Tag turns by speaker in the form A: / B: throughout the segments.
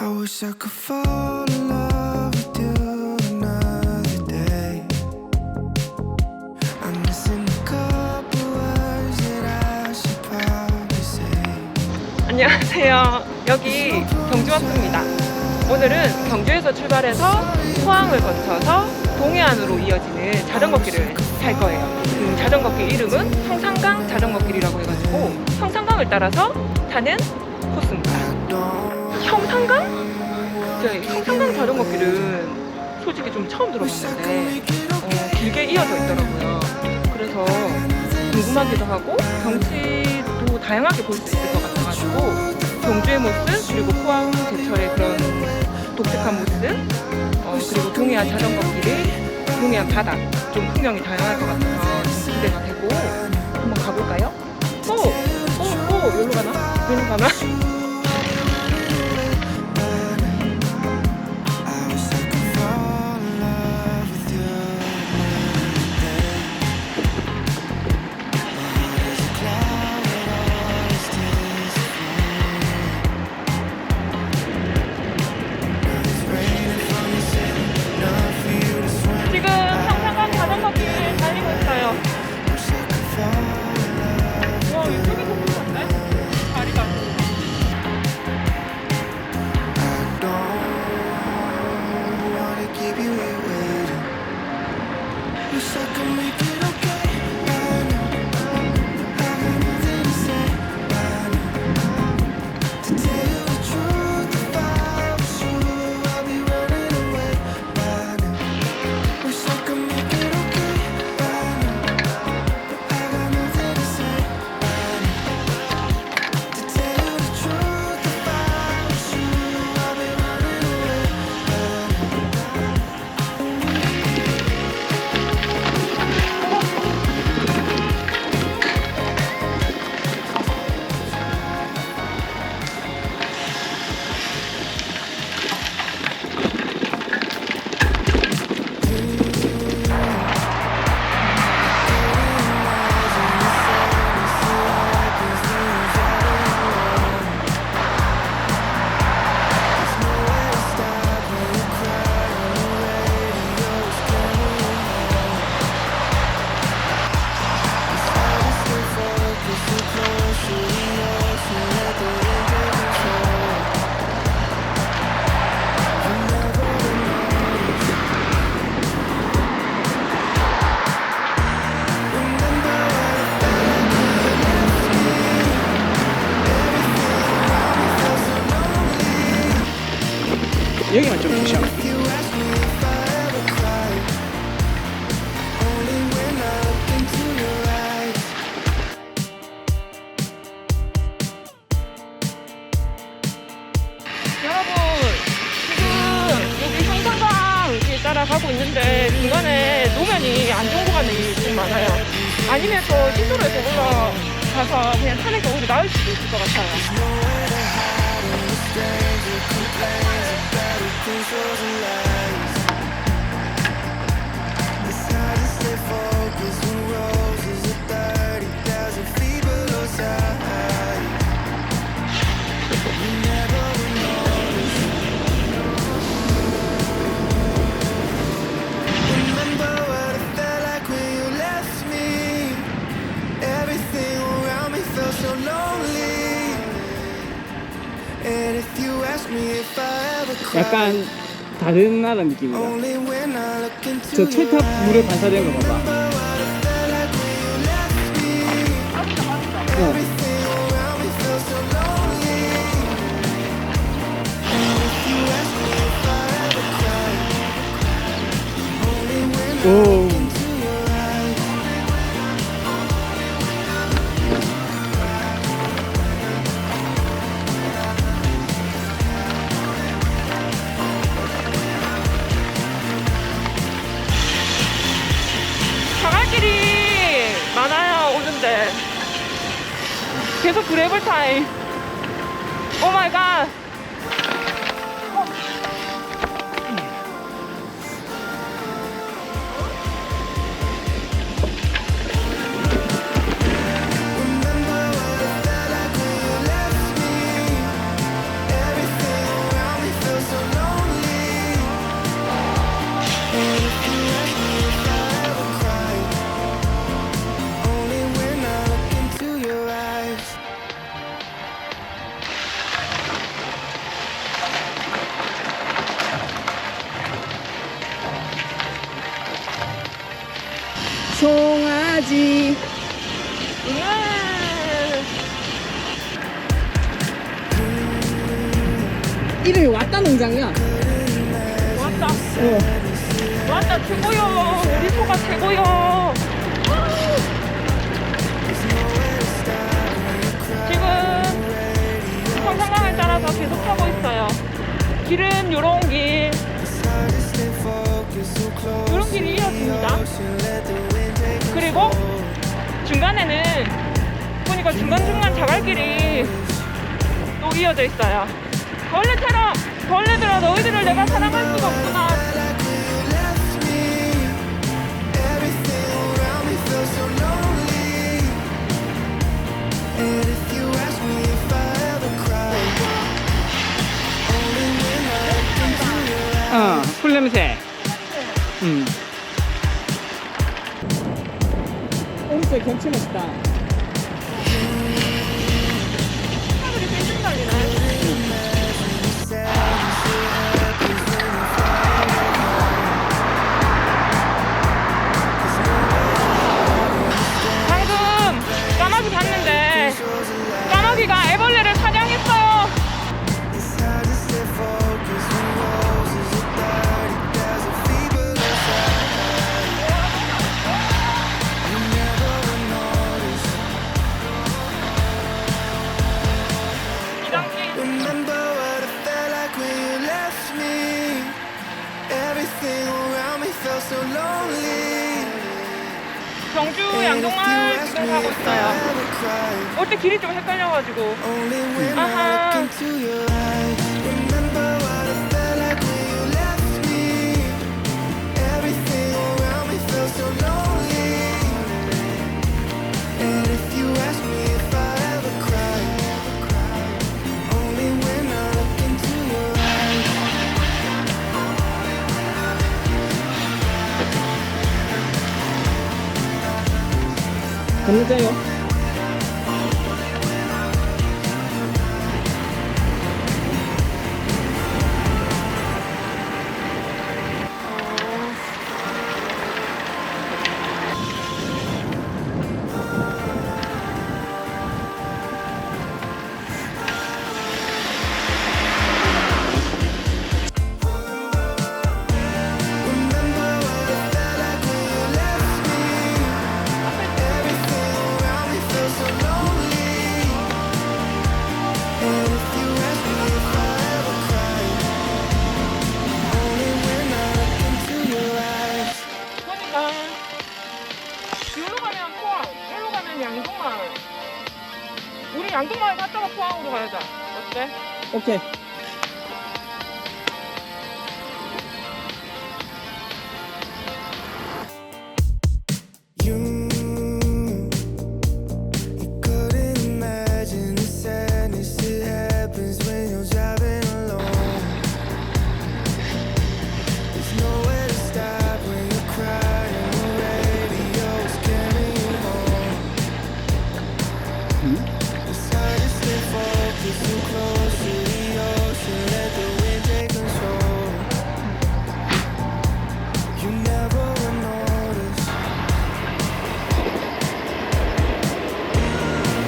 A: I wish I could fall in love with you another day. I'm missing a couple words that I should probably say.
B: 안녕하세요. 여기 경주 왔습니다. 오늘은 경주에서 출발해서 포항을 거쳐서 동해안으로 이어지는 자전거길을 탈 거예요. 그 자전거길 이름은 성산강 자전거길이라고 해가지고 성산강을 따라서 타는 코스입니다. 성산강? 저희 성산강 자전거길은 솔직히 좀 처음 들어봤는데 길게 이어져 있더라고요. 그래서 궁금하기도 하고 경치도 다양하게 볼 수 있을 것 같아가지고 경주의 모습 그리고 포항 제철의 그런 독특한 모습 그리고 동해안 자전거길이 동해안 바다 좀 풍경이 다양할 것 같아서 좀 기대가 되고 한번 가볼까요? 여기로 가나? 여기로 가나? 지금 성산강 자전거길 달리고 있어요. 와, 이쪽에서 보는데? 다리가.
C: 여기만 좀 보셔.
B: 여러분, 지금 여기 성산강 따라가고 있는데 중간에 노면이 안 좋은 구간이 좀 많아요. 아니면 또 시도로에서 올라가서 그냥 타는 게 오히려 나을 수도 있을 것 같아요.
C: 약간 다른 나라 느낌이다. 저 철탑 물에 반사되는 거 봐봐. 오.
B: 자갈길이 많아요. 오는데 계속 그래블 타임. 오 마이 갓.
C: 강아지. 이름이 왔다 농장이야.
B: 왔다.
C: 어.
B: 왔다 최고요. 우리 소가 최고요. 지금 상상강을 따라서 계속 타고 있어요. 길은 요런 길. 요런 길이 이어집니다. 그리고 중간에는 보니까 중간중간 자갈길이 또 이어져 있어요. 벌레처럼 벌레들아 너희들을 내가 사랑할 수가 없구나.
C: 풀 냄새. 오른쪽에 경치 멋있다.
B: 사람들이 빙빙 달리네. 방금 까마귀 봤는데 까마귀가 애벌레를 사냥했어요.
A: Remember what it felt like when you left me. Everything around me felt so lonely.
B: 경주 양동마을 지금 가고 있어요. 올 때 길이 좀 헷갈려가지고.
A: Only when
B: Uh-huh.
A: I look into your eyes. Remember what it felt like when you left me. Everything around me felt so lonely. And if you ask me if I ever cried, only when I look into your eyes.
C: 건너자요.
A: Remember what it felt like when you left me. Everything around me felt so lonely. And if you ask me if I ever cried, only when I look into your eyes.
B: 그러니까 여기로 가면 포항, 여기로 가면 양동마을. 우리 양동마을 갔다가 포항으로 가자. 어때?
C: 오케이.
A: You couldn't imagine the sadness that happens when you're driving alone. There's nowhere to stop when you're crying. The radio's carrying you home. It's hard to stay focused, too close to the ocean. Let the wind take control. You never would notice.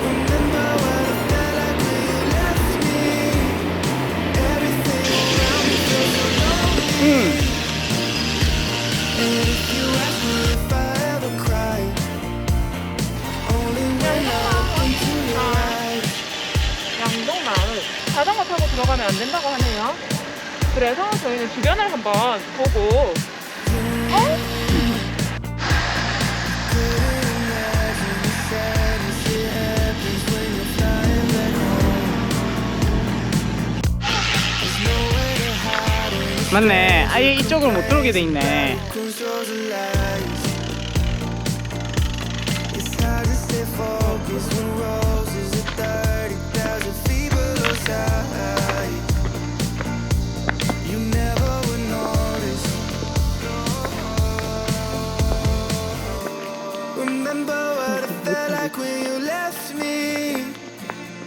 A: Remember what it felt like when you left me. Everything around me felt so lonely. And if you ask me if I ever cried, only when I look into your eyes.
B: 양동마을. 자전거 타고 들어가면 안 된다고 하네요. 그래서 저희는 주변을 한번 보고
A: Couldn't imagine the sadness that happens when you're flying back home. There's nowhere to hide when the
C: 맞네. 아예 이쪽으로 못 들어오게 돼 있네.
A: controls the lights. It's hard to stay focused when roses are 30,000 feet below side. You never would notice. Remember what it felt like when you left me.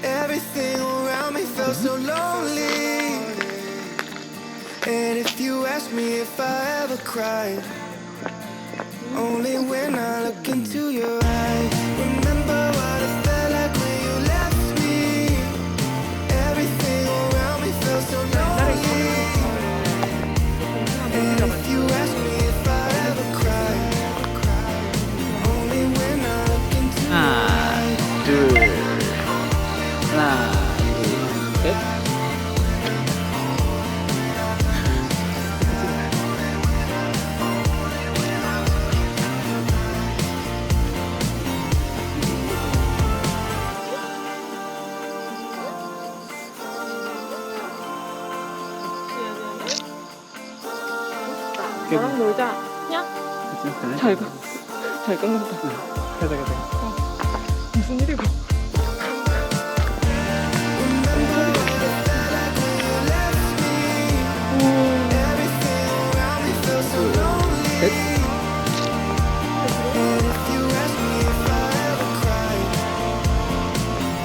A: Everything around me felt so lonely. And if you ask me if I ever cried, Only when I look into your eyes. Remember what it felt like when you left me. Everything around me felt so lonely. And if you ask me if I ever cry, only when I look into your
C: 하나,
A: eyes.
C: 둘, 하나, 둘, 셋.
B: 나랑 놀자. 야? 잘 가. 잘 끊는다.
C: 가자, 가자.
B: 무슨 일이고?
A: Everything around me felt so lonely. And if you ask me if I ever cry,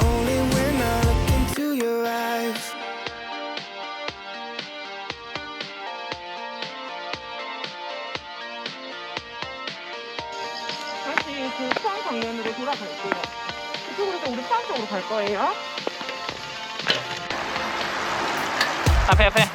A: only when I look into your eyes.
B: 다시 그 포항 방면으로 돌아갈게요. 그쪽으로 해서 우리 포항 쪽으로 갈 거예요.
C: 앞에, 앞에.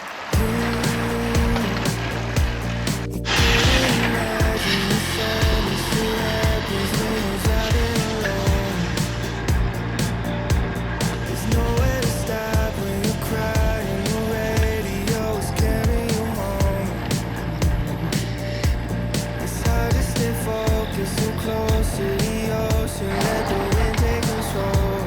A: There's nowhere to stop when you cry, and the radio's carrying you home. It's hard to stay focused, so close to the ocean. Let the wind take control.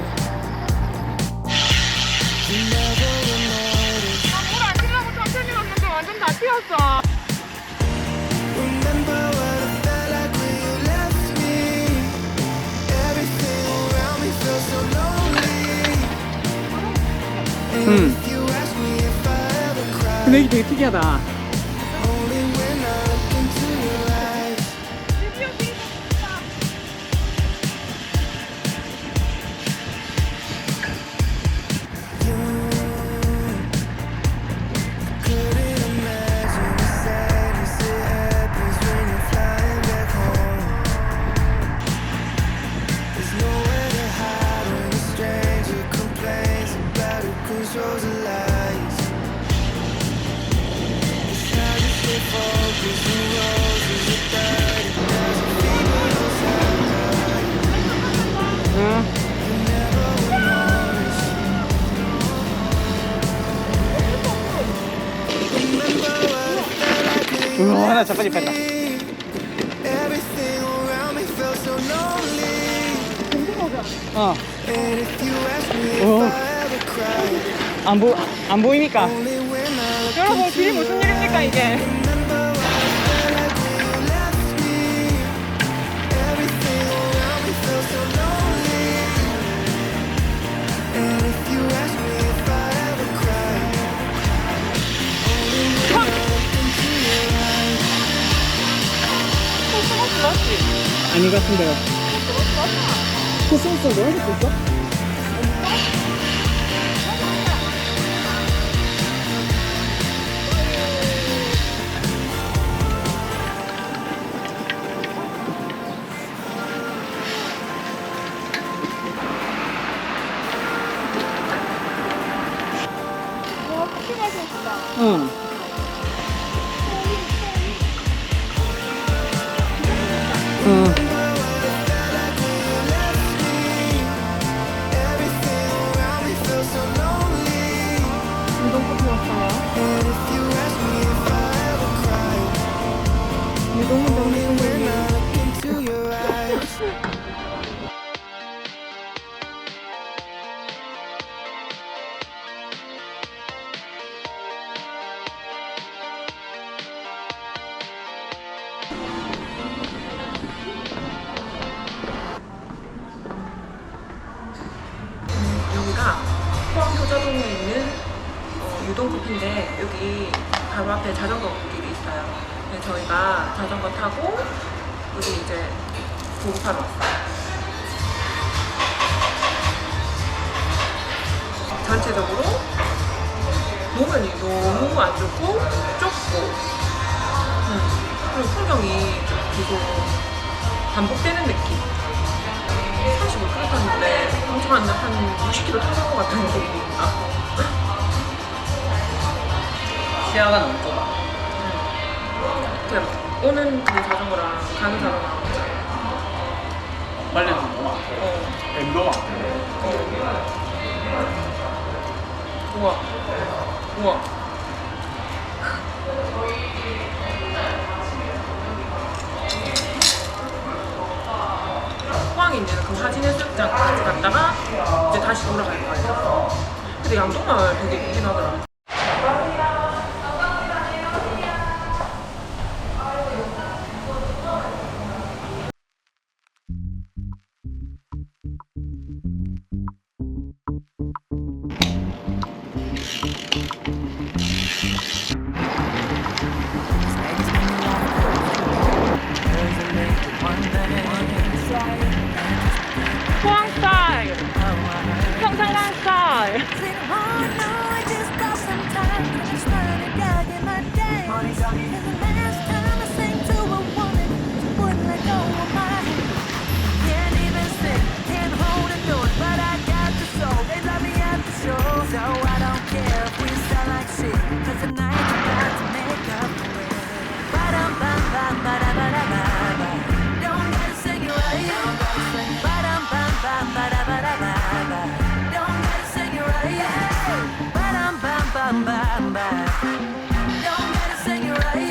A: You never will notice.
B: 물안 튀려고 천천히 왔는데 완전 다 튀었어.
A: Remember what it felt like when you left me. Everything around me feels so lonely. And if you ask me if I ever cry,
C: 분위기 되게 특이하다.
A: only when I look into your eyes. You couldn't imagine the sadness that happens when you're flying back home. There's nowhere to hide when a stranger complains about who controls the lights. It's hard to stay focused when roses are 30,000 feet below sunrise.
C: 응.
A: You never will notice. Remember what it felt like when you
C: 우와, 나
A: left
C: 자빠질 뻔했다.
A: me. Everything around me felt so lonely.
C: 어,
A: And if you ask me if
C: Oh.
A: I ever cry,
C: 안 보이니까.
A: only when I look
B: 여러분
A: into
B: 길이 무슨 일입니까 이게?
A: Remember what it felt like when you left me. Everything around me felt so lonely. And if you ask me if I ever cry, only when I look into your eyes.
B: 코스모스 맞지?
C: 아니 같은데요.
B: 코스모스 맞아.
C: 코스모스 노란색 있어?
B: 와 커피 마셨다.
C: 응. 응.
A: Everything around me felt so lonely.
B: 유동커피 왔어요.
A: And if you ask me if I ever cry,
B: 유동은
A: only
B: 너무
A: when I look into your eyes.
B: 여기가 포항 효자동에 있는 유동커피인데 여기 바로 앞에 자전거 길이 있어요. 그래서 저희가 자전거 타고 여기 이제 보급하러 왔어요. 전체적으로 몸은 너무 안 좋고 좁고 그리고 풍경이 좀 계속 반복되는 느낌. 35km 탔는데 엄청 한 60km 타는 것 같은 느낌입니다.
C: 시야가 너무 좁아.
B: 그냥 오는 그 자전거랑 가는 자전거랑
C: 빨리 좀 엠로마.
B: 우와. 우와. 포항에 있는 그 하진해수욕장까지 갔다가 이제 다시 돌아갈 거예요. 근데 양동마을 되게 예쁘긴 하더라. 포항 스타일, 평상강 스타일.
A: So I don't care if we sound like shit, 'cause tonight's about to make up for it. Ba-dum-bum-bum-ba-da-ba-da-ba-ba. Don't gotta sing it right. Ba-dum-bum-bum-ba-da-ba-da-ba-ba. Don't gotta sing it right. Ba-dum-bum-bum-ba-ba. Don't gotta sing it right.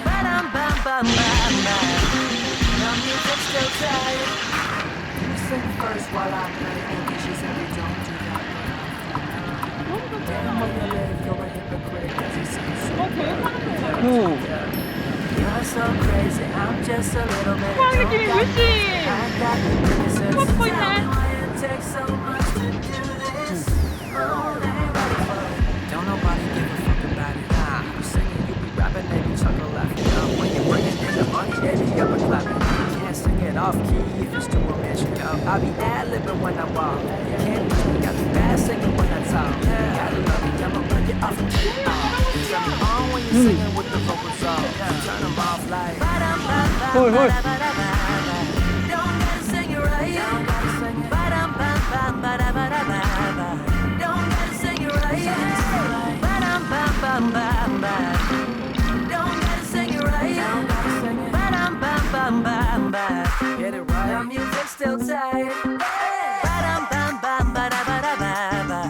A: Ba-dum-bum-bum-ba-ba. The music's still tight. You sing first while I play, and she said we don't do that. Damn, when you live, you're a hypocrite, 'cause you seem so
C: 오.
A: You're so crazy, I'm just a little bit.
B: 포항 느낌이 물씬
A: I got the pieces.
B: 뻗고 있네.
A: Tell me why it takes so much to do this. Oh, they ready for it. Don't nobody give a fuck about it. Nah, you singing, you be rapping, they be chuckle laughing. When you're bringing in the money, they be up and clapping. You can't sing it off key if it's too romantic. I be ad-libbing when I walk. You can't do it, got me bad singing when I talk. Gotta love me, I'ma break it off and turn it off. Turn it on when you're singing with the vocals off. Turn them off like.
C: 헐, 헐.
A: Don't gotta sing it right. Don't gotta sing it. Ba-dum-bum-bum-ba-da-ba-da-ba-ba. Don't gotta sing it right. Ba-dum-bum-bum-ba-ba. Don't gotta sing it right. Don't gotta sing it. Ba-dum-bum-bum-ba-ba. Get it right. The music's still tight. Ba-dum-bum-bum-ba-da-ba-da-ba-ba.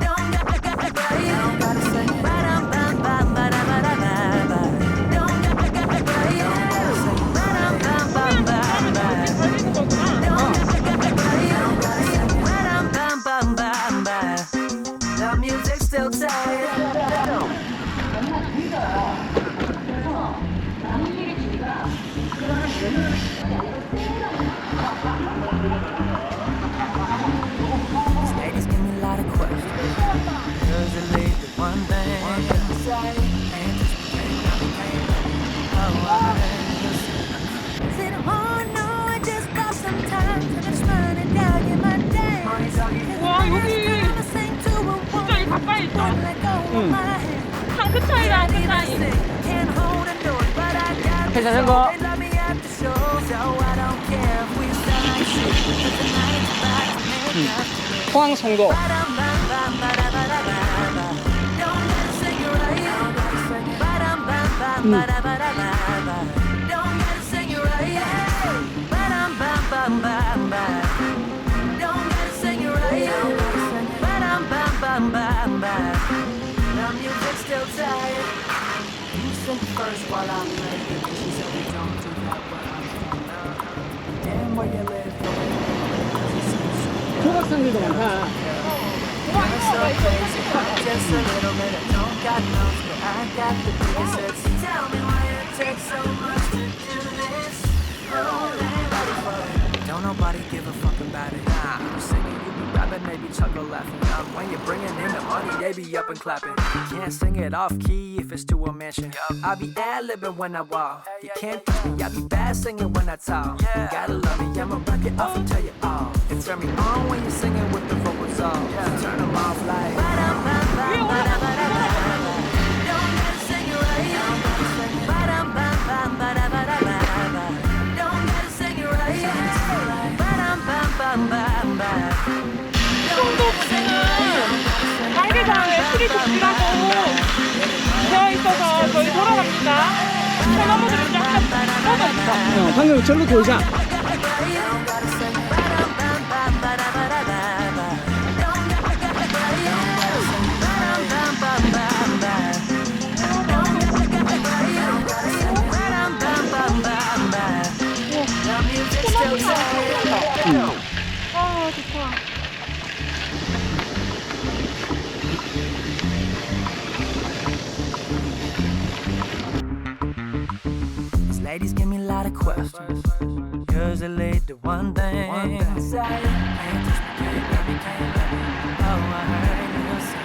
A: Don't gotta sing it right. Don't gotta sing it. Ba-dum-bum-bum-ba-da-ba-da-ba-ba. Don't gotta sing it right. Ba-dum-bum-bum-ba-ba. The music's still tight. These ladies give me a lot of questions. Does it lead to one thing? Ain't just Said, oh no, I just got some time. And I'm trying to get my day.
B: 와 여기 진짜 이 가까이 있다. 한 끗 차이랑 한 끗 차이.
C: 앞에 자전거. 포항 성도.
A: The music's still tight. You sing first while I play. She said we don't do that, but I'm damn where you live.
C: 조각상들도 많다.
A: You're so crazy, I'm just a little bit. I don't got enough, but I got the biggest hits. Tell me why it takes so much to do this. Oh, they ready for it. Don't nobody give a fuck about it. Nah, you singing, you be rapping, they be chuckle laughing. When you're bringing in the money, they be up and clapping. You can't sing it off key if it's to a mansion. I be ad-libbing when I walk. You can't touch me, I be bad singing when I talk. You gotta love me, I'ma rap it off and tell you all. And turn me on when you're singing with the vocals off. Turn them off like. Don't gotta sing it right. Ba-dum-bum-bum-ba-da-ba-da-ba-ba.
B: 보니까 소나무들이 쫙쫙 뻗어 있어.
C: 방금 절로 돌자.
B: 아, 좋다.
A: These ladies give me a lot of questions. Cause they lead to one thing. Say, can't just can't let me. Oh, I heard you say.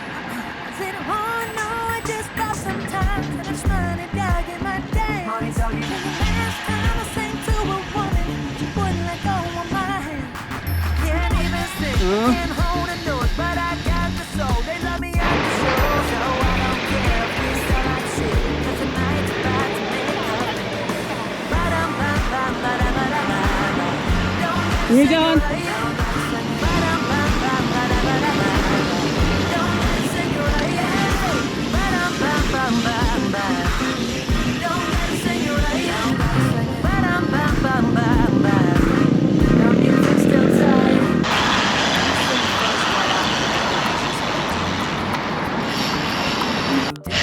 A: Said, oh no, I just got some time. And I'm trying to dog in my day. Money tell you. The last time I sang to a woman, she wouldn't let go of my hand. Can't even sing, can't hold a note, but I got the soul. They love me at the show, so I don't care if we sell like shit. 'Cause tonight's about to make up.
C: 우회전.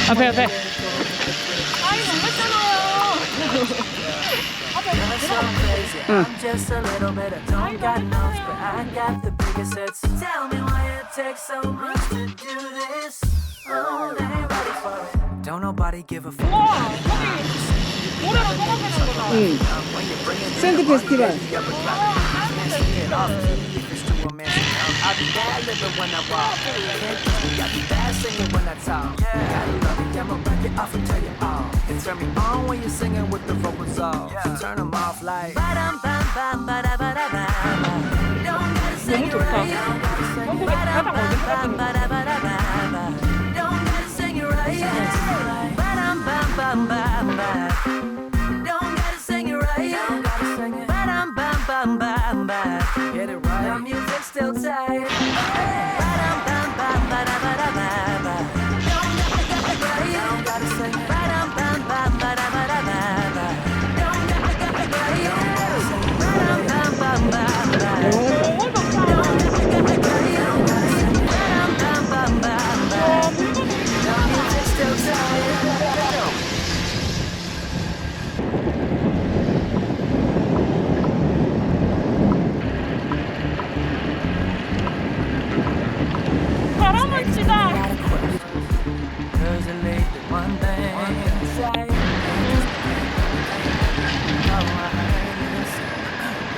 C: 앞에.
B: 아이, 놀랬잖아요.
A: So crazy, I'm just a little bit. I don't got notes, but I got the biggest hits. Tell me why it takes so much to do this. Oh, they ain't ready for it. Don't nobody give a fuck.
B: 와, 거기 노래랑 통합하는 거다.
C: 응. 샌드 페스티벌.
A: I'll be bad living when I walk. I'll be bad singing when I talk. Gotta love it, I'ma back it off and tell you all. And turn me on when you're singing with the vocals off. Turn them off like.
B: 너무 좋다. 한국에 가장 어디 같은
A: Get it right. The music's still tight.
B: 바람을 치다.
A: Cause it lead to one thing. Say, oh, I heard you say.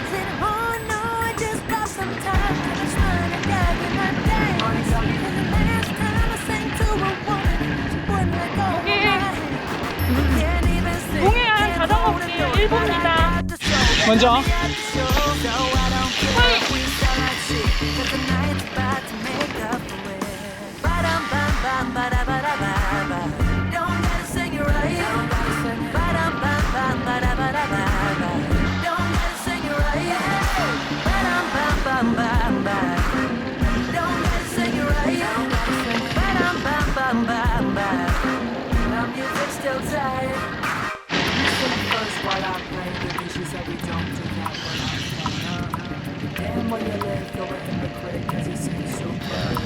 A: Said, oh no, I just got some time. I'm trying to get in my day. Cause the last time I sang to a woman, she wouldn't let go of my hand. Can't even sing,
B: 동해안
A: can't
B: 자전거
A: hold
B: 길
A: a note, but I
B: 1부입니다.
A: got the soul.
C: 먼저.
A: So I don't care if we sound like shit. 'Cause tonight's about to make up for it. Ba-dum-bum-bum-ba-da-ba-da-ba-ba. Don't gotta sing it right. Ba-dum-bum-bum-ba-da-ba-da-ba-ba. Don't gotta sing it right. Ba-dum-bum-bum-ba-ba. Don't gotta sing it right. Ba-dum-bum-bum-ba-ba. The music's still tight. You sing it first while I play the dishes that we don't do that when I'm fun. Damn, when you live, you're a hypocrite 'cause you seem so good.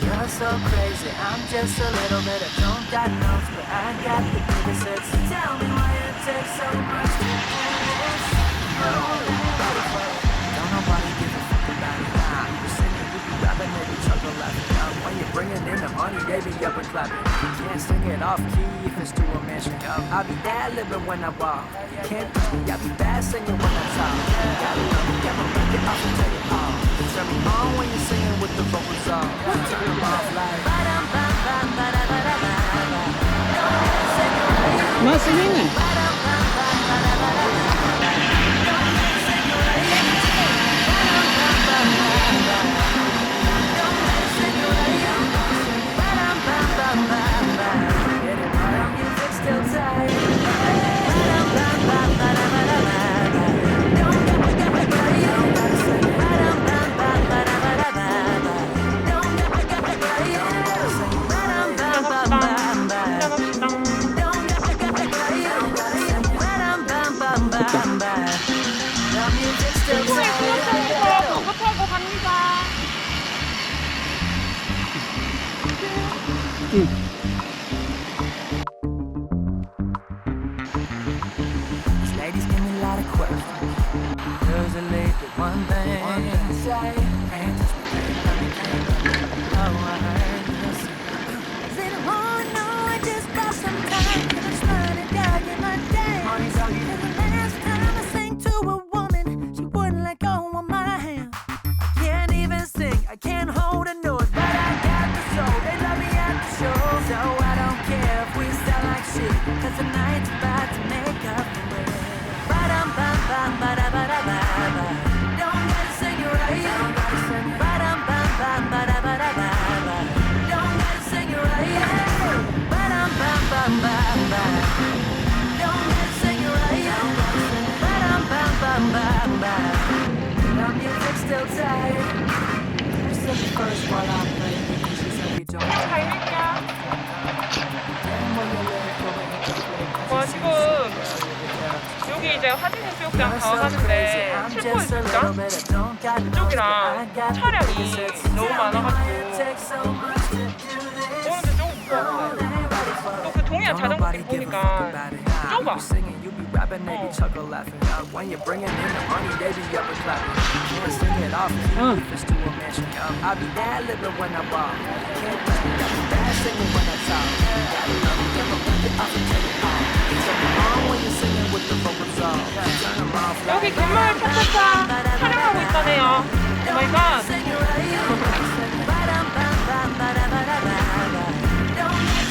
A: You're so crazy, I'm just a little bit. I don't got notes, but I got the biggest hits. Tell me why it takes so much to do this. Oh, everybody for it. Don't nobody give a fuck about it. Nah, you singing, you be rapping, they be chuckle laughing. When you're bringing in the money, they be up and clapping. Can't sing it off key if it's to a mention. I'll be bad living when I walk. Can't I'll be bad singing when I talk. Gotta love me, I'ma break it off and tell you all. Turn me on when you're singing with the vocals off. Turn them off like.
C: 맞습니다.
B: 시작합시다.
C: 응.
A: These ladies give me a lot of questions. Usually the one thing to say, can't touch me, can't love me, can't love me. Oh, I heard you say. Is it a more? No, I just got some time. And I'm trying to dog in my day. Cause the last time I sang to a woman, she wouldn't let go of my hand. I can't even sing, I can't hold a note, but I got the soul. They love me at the show, so I don't care if we sound like shit. Cause tonight's about to make up for it. Ba-dum-bum-bum, ba-da-ba-da-ba-ba. Don't gotta sing it right. Ba-dum-bum-bum, ba-da-ba-da-ba-ba. Don't gotta sing it right. Ba-dum-bum-bum-ba-ba. Don't gotta sing it right. Ba-dum-bum-bum-ba-ba. The music's still tight. You said the first while I played. She said we don't.
B: 지금 여기 이제 화진해수욕장 가가는데 칠포해수욕장 이쪽이랑 차량이 너무 많아가지고 오는데 조금 무서웠어요. 또 그 동해안 자전거길 보니까 좁아. 여기 갯마을 차차차 촬영하고 있다네요. 오마이갓.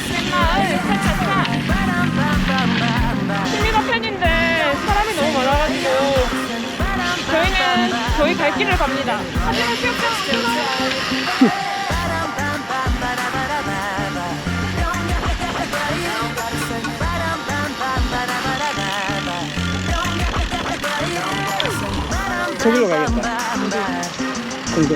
B: 갯마을 차차차. 시민화 팬인데 사람이 너무 많아가지고 저희는 저희 갈 길을 갑니다. 하지만 수욕장
C: 저기로 가야겠다. 공도.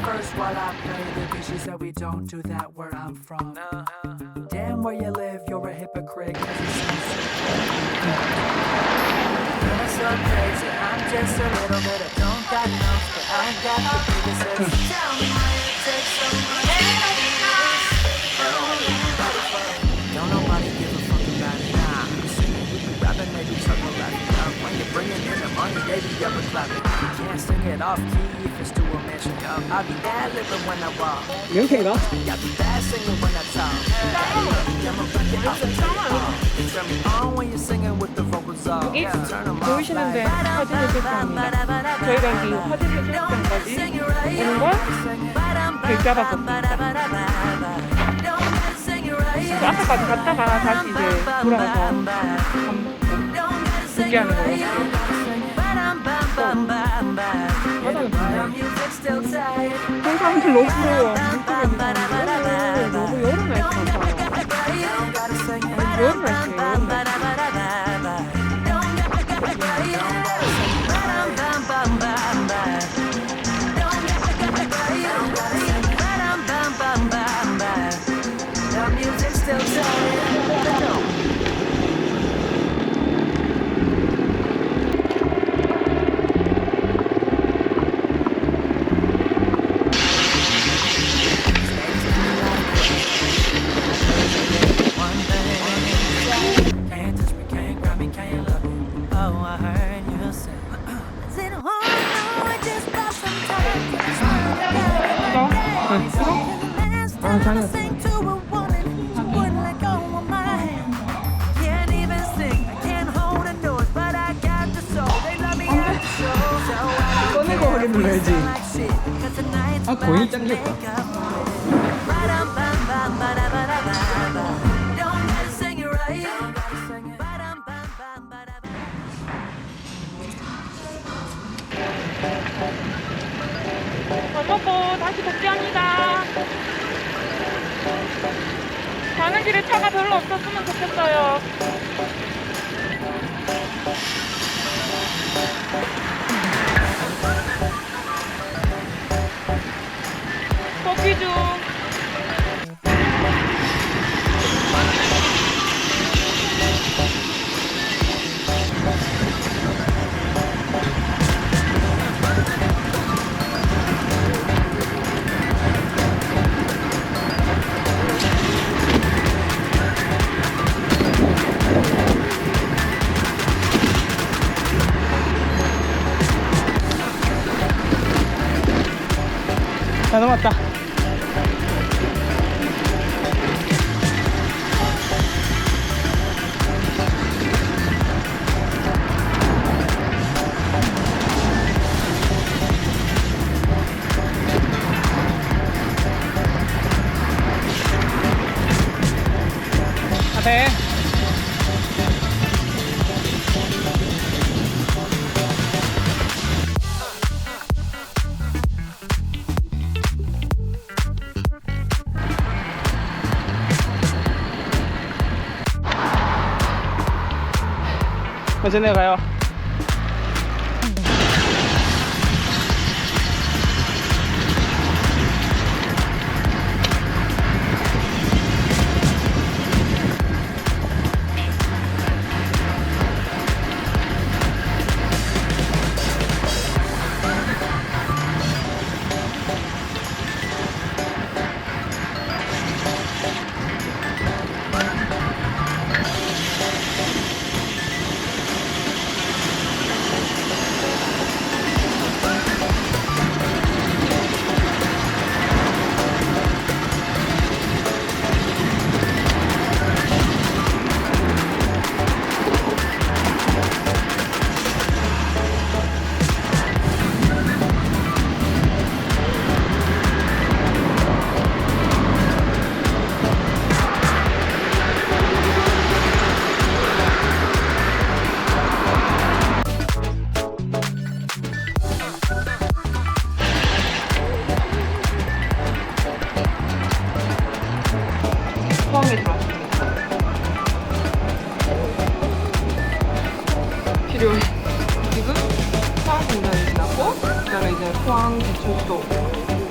A: First while I play the beat, she said we don't do that where I'm from. Damn where you live, you're a hypocrite. Cause you seem so you're so crazy, I'm just a little bit. I don't got enough, but I got the biggest hits. Tell me why it takes so much. Don't nobody give a fuck about it. Nah, I'm singing, you be rapping, maybe chuckle laughing. When you're bringing in the money, they be up and clapping. Can't sing it off key if it's to a mansion. I'll be bad living when I walk.
C: 이렇게인가?
A: I'll be bad singing when I talk. I'm a bucket off the top. Turn me on when you're singing with the vocals off.
B: 여기
A: Turn them off
B: 보이시는데
A: like.
B: 화진해수욕장입니다. 저희가 이 화진해수욕장까지 오는 걸 길 잡았었습니다. 그 앞에까지 갔다가 다시 이제 돌아가서 복귀하는 거예요. 사람들 너무 부러워. 너무 여름 날씨 같아요. 여름 날씨예요. 여름 날씨.
C: 아, 잘했어.
A: Sing to a woman, she wouldn't let go of my hand. Can't even sing, I can't hold a note, but I got the soul. They love me at the show, so I don't
C: 꺼내고 하게 눌러야지.
A: like shit. 'Cause tonight's
C: 아, 거의
A: about to
C: 짱겼다.
A: make up. Ba-dum-bum-bum-ba-da-ba-da-ba-ba. Don't gotta sing it right. Ba-dum-bum-bum-ba-da-ba.
B: 밥 먹고 다시 복귀합니다. 가는 길에 차가 별로 없었으면 좋겠어요. 복귀 중.
C: 다 넘었다. 앞에. 먼저 내려가요.
B: 포항에 들어왔습니다. 필요해. 지금 포항 공단을 지나고, 그 다음에 이제 포항 대출도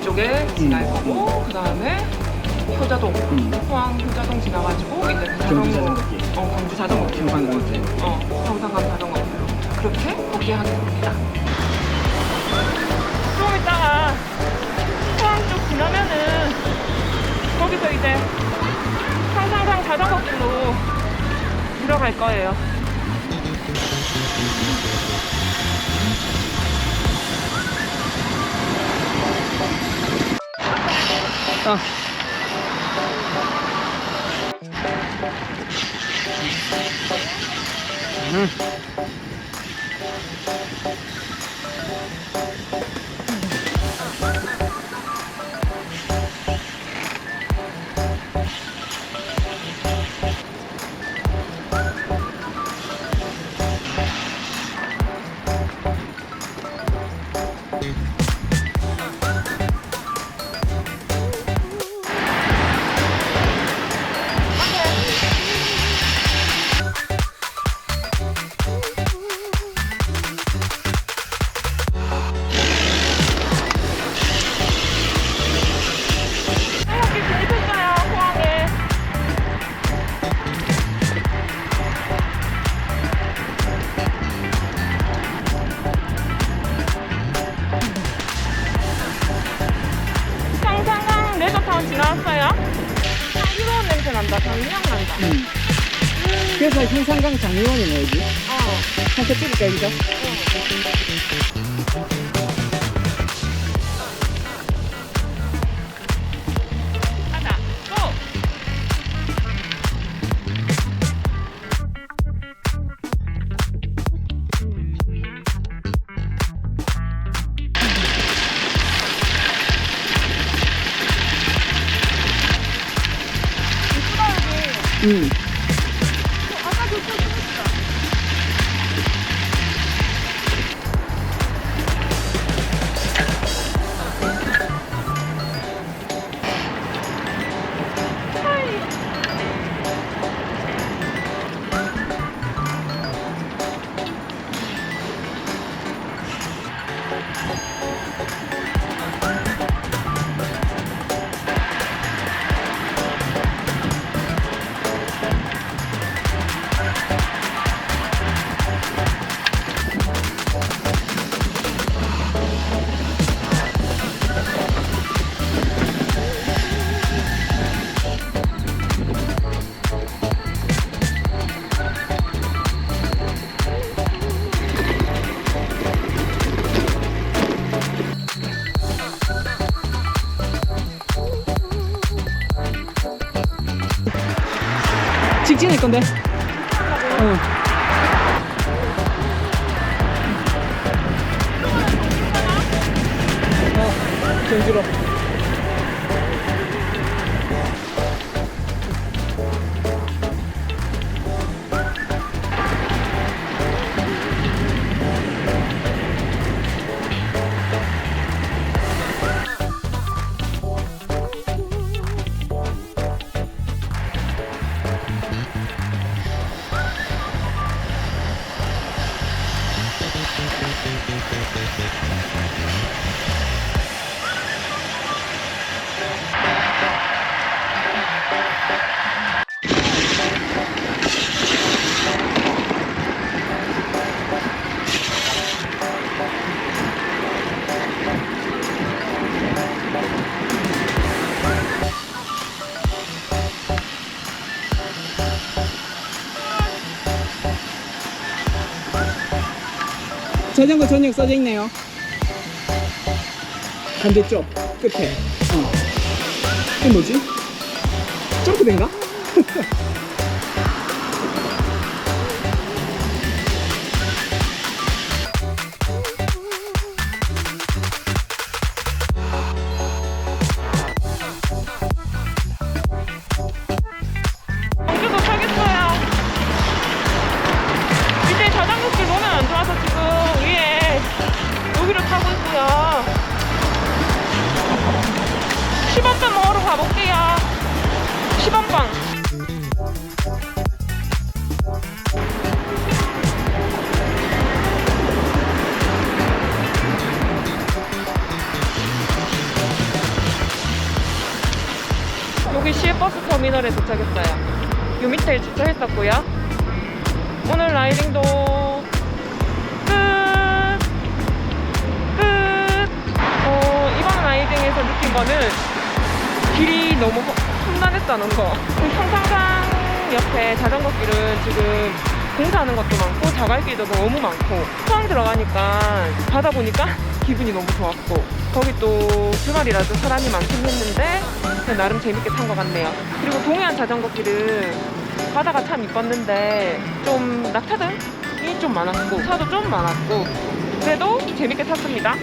B: 쪽에 지날 거고, 그 다음에 효자동, 포항 효자동 지나가지고, 이제
C: 경주
B: 자전거,
C: 자전거길.
B: 광주 자전거길.
C: 경상도길.
B: 평상감 자전거길로. 그렇게 복귀하겠습니다. 좀 이따가 포항 쪽 지나면은, 거기서 이제 평상상 자전거길로 들어갈 거예요.
C: 아. 지나왔어요? 향기로운 냄새 난다. 장미향 난다. 그래서 형상강 장미원이네 여기. 한테 찍을까 여기서?
B: 아까 그 찍었어.
C: 직진할 건데. 응. 경주로. 자전거 전용 써져 있네요. 반대쪽 끝에. 이게 뭐지? 점프대인가?
B: 경주도 타겠어요. 이제 자전거길 너무 안 좋아서 지금 위에 여기를 타고 있고요. 10원빵 먹으러 가볼게요. 10원빵. 여기 시외버스 터미널에 도착했어요. 요 밑에 주차했었고요. 오늘 라이딩도 이번 라이딩에서 느낀 거는 길이 너무 험난했다는 거. 평상상 옆에 자전거 길은 지금 공사하는 것도 많고 자갈길도 너무 많고 포항 들어가니까 가다 보니까 기분이 너무 좋았고 거기 또 주말이라도 사람이 많긴 했는데 나름 재밌게 탄 것 같네요. 그리고 동해안 자전거 길은 바다가 참 이뻤는데 좀 낙타등이 좀 많았고 차도 좀 많았고 그래도 재밌게 탔습니다.